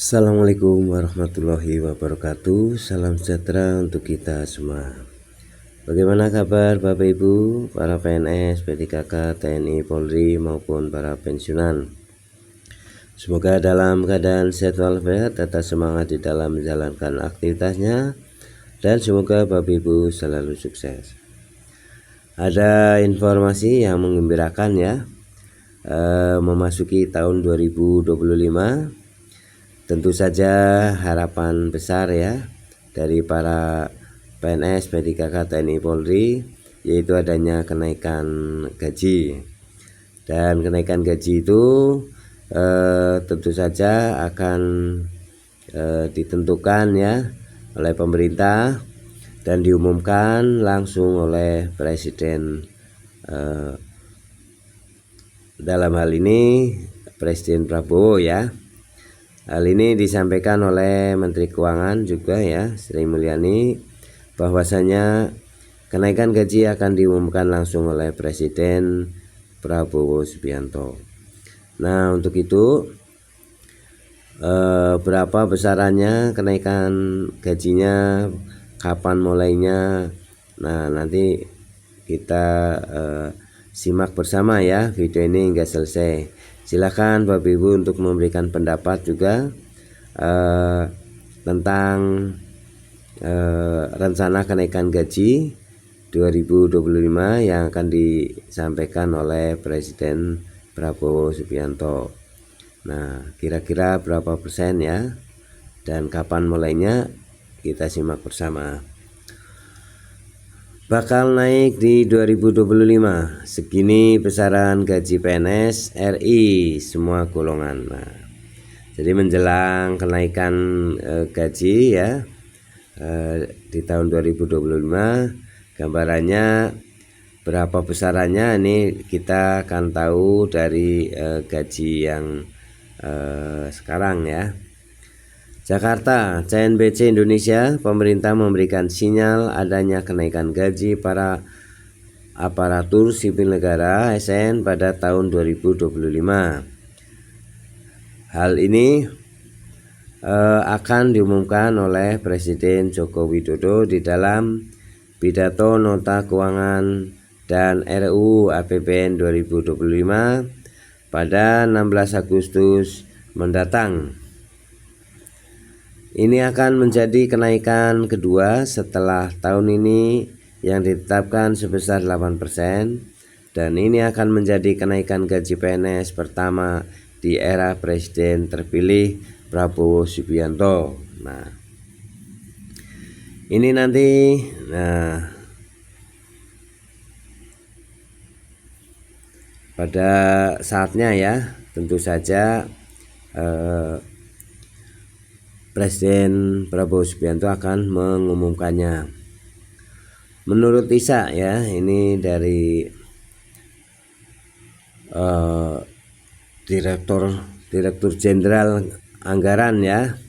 Assalamualaikum warahmatullahi wabarakatuh. Salam sejahtera untuk kita semua. Bagaimana kabar Bapak Ibu, para PNS, P3K, TNI, Polri maupun para pensiunan? Semoga dalam keadaan sehat walafiat, tetap semangat di dalam menjalankan aktivitasnya, dan semoga Bapak Ibu selalu sukses. Ada informasi yang menggembirakan ya, memasuki tahun 2025. Tentu saja harapan besar ya dari para PNS, P3K, TNI, Polri, yaitu adanya kenaikan gaji. Dan kenaikan gaji itu tentu saja akan ditentukan ya oleh pemerintah dan diumumkan langsung oleh Presiden, dalam hal ini Presiden Prabowo ya. Hal ini disampaikan oleh Menteri Keuangan juga ya, Sri Mulyani, bahwasanya kenaikan gaji akan diumumkan langsung oleh Presiden Prabowo Subianto. Nah, untuk itu berapa besarannya kenaikan gajinya, kapan mulainya, nah nanti kita simak bersama ya video ini hingga selesai. Silakan Bapak Ibu untuk memberikan pendapat juga tentang rencana kenaikan gaji 2025 yang akan disampaikan oleh Presiden Prabowo Subianto. Nah, kira-kira berapa persen ya, dan kapan mulainya, kita simak bersama. Bakal naik di 2025, segini besaran gaji PNS RI semua golongan. Nah, jadi menjelang kenaikan gaji ya di tahun 2025, gambarannya berapa besarannya ini kita akan tahu dari gaji yang sekarang ya. Jakarta, CNBC Indonesia, pemerintah memberikan sinyal adanya kenaikan gaji para aparatur sipil negara ASN pada tahun 2025. Hal ini akan diumumkan oleh Presiden Joko Widodo di dalam pidato nota keuangan dan RUU APBN 2025 pada 16 Agustus mendatang. Ini akan menjadi kenaikan kedua setelah tahun ini yang ditetapkan sebesar 8%, dan ini akan menjadi kenaikan gaji PNS pertama di era Presiden terpilih Prabowo Subianto. Nah, ini nanti pada saatnya ya, tentu saja Presiden Prabowo Subianto akan mengumumkannya. Menurut ISA ya, ini dari Direktur Jenderal Anggaran ya,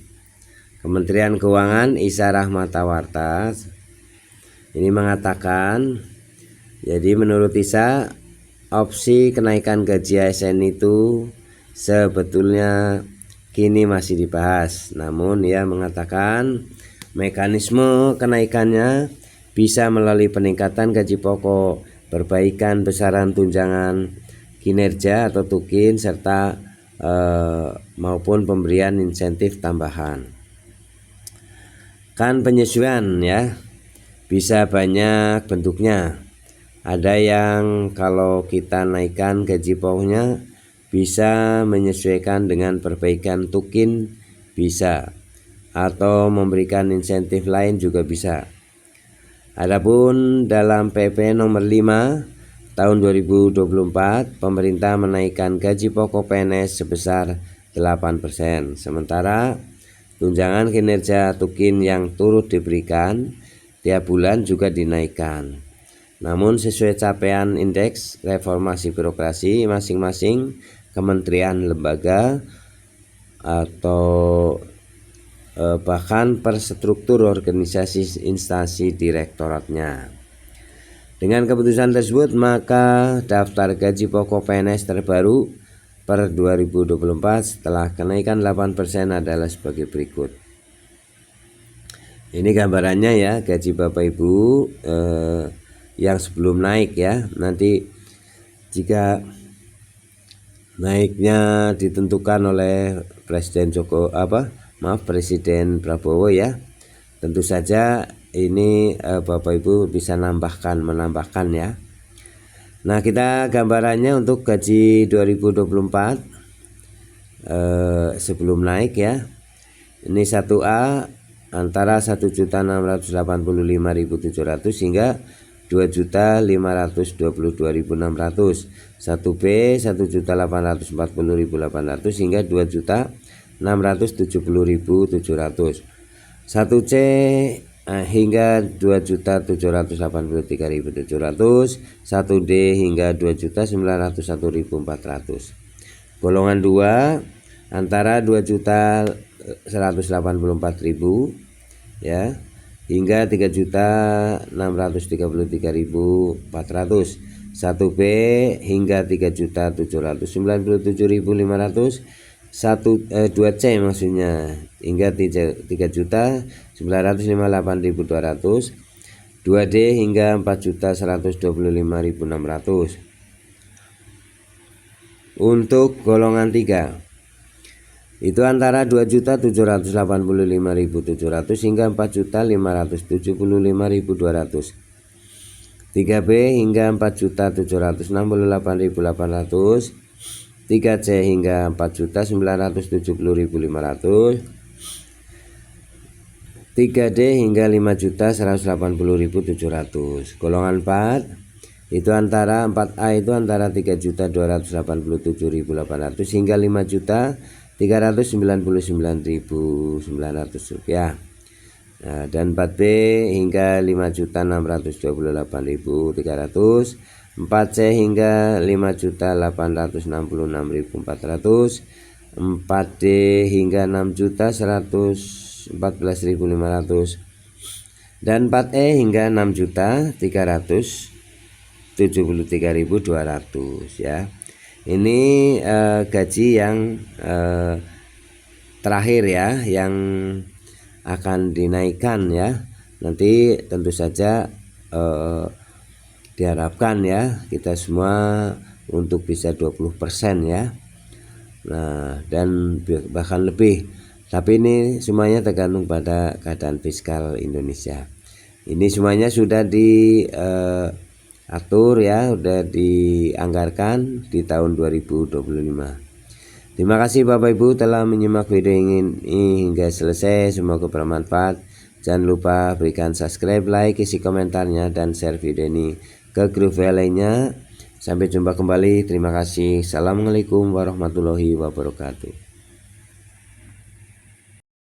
Kementerian Keuangan Isa Rahmatawarta, ini mengatakan, jadi menurut ISA opsi kenaikan gaji ASN itu sebetulnya kini masih dibahas, namun ia mengatakan mekanisme kenaikannya bisa melalui peningkatan gaji pokok, perbaikan besaran tunjangan kinerja atau tukin, serta maupun pemberian insentif tambahan. Kan penyesuaian ya, bisa banyak bentuknya. Ada yang kalau kita naikkan gaji pokoknya bisa menyesuaikan dengan perbaikan tukin, bisa, atau memberikan insentif lain juga bisa. Adapun dalam PP nomor 5 tahun 2024, pemerintah menaikkan gaji pokok PNS sebesar 8%, sementara tunjangan kinerja tukin yang turut diberikan tiap bulan juga dinaikkan. Namun sesuai capaian indeks reformasi birokrasi masing-masing kementerian, lembaga, atau bahkan per struktur organisasi instansi direktoratnya. Dengan keputusan tersebut, maka daftar gaji pokok PNS terbaru per 2024 setelah kenaikan 8% adalah sebagai berikut. Ini gambarannya ya, gaji Bapak Ibu yang sebelum naik ya. Nanti jika naiknya ditentukan oleh Presiden Presiden Prabowo ya. Tentu saja ini Bapak Ibu bisa menambahkan ya. Nah, kita gambarannya untuk gaji 2024 sebelum naik ya. Ini 1A antara 1.685.700 hingga 2.522.600. 1B 1.840.800 hingga 2.670.700. 1C hingga 2.783.700. 1D hingga 2.901.400. Golongan 2 antara 2.184.000 ya hingga 3.633.400. 1B hingga 3.797.500. 2C maksudnya hingga 3.958.200. 2D hingga 4.125.600. Untuk golongan 3 itu antara 2.785.700 hingga 4.575.200. 3B hingga 4.768.800. 3C hingga 4.970.500. 3D hingga 5.180.700. Golongan 4 itu antara 4A itu antara 3.287.800 hingga 5.399.900 rupiah. Nah, dan 4B hingga 5.628.300. 4C hingga 5.866.400. 4D hingga 6.114.500 dan 4E hingga 6.373.200 ya. Ini gaji yang terakhir ya, yang akan dinaikkan ya. Nanti tentu saja diharapkan ya kita semua untuk bisa 20% ya. Nah, dan bahkan lebih. Tapi ini semuanya tergantung pada keadaan fiskal Indonesia. Ini semuanya sudah diatur ya, sudah dianggarkan di tahun 2025. Terima kasih Bapak Ibu telah menyimak video ini hingga selesai. Semoga bermanfaat. Jangan lupa berikan subscribe, like, isi komentarnya, dan share video ini ke grup lainnya. Sampai jumpa kembali. Terima kasih. Assalamualaikum warahmatullahi wabarakatuh.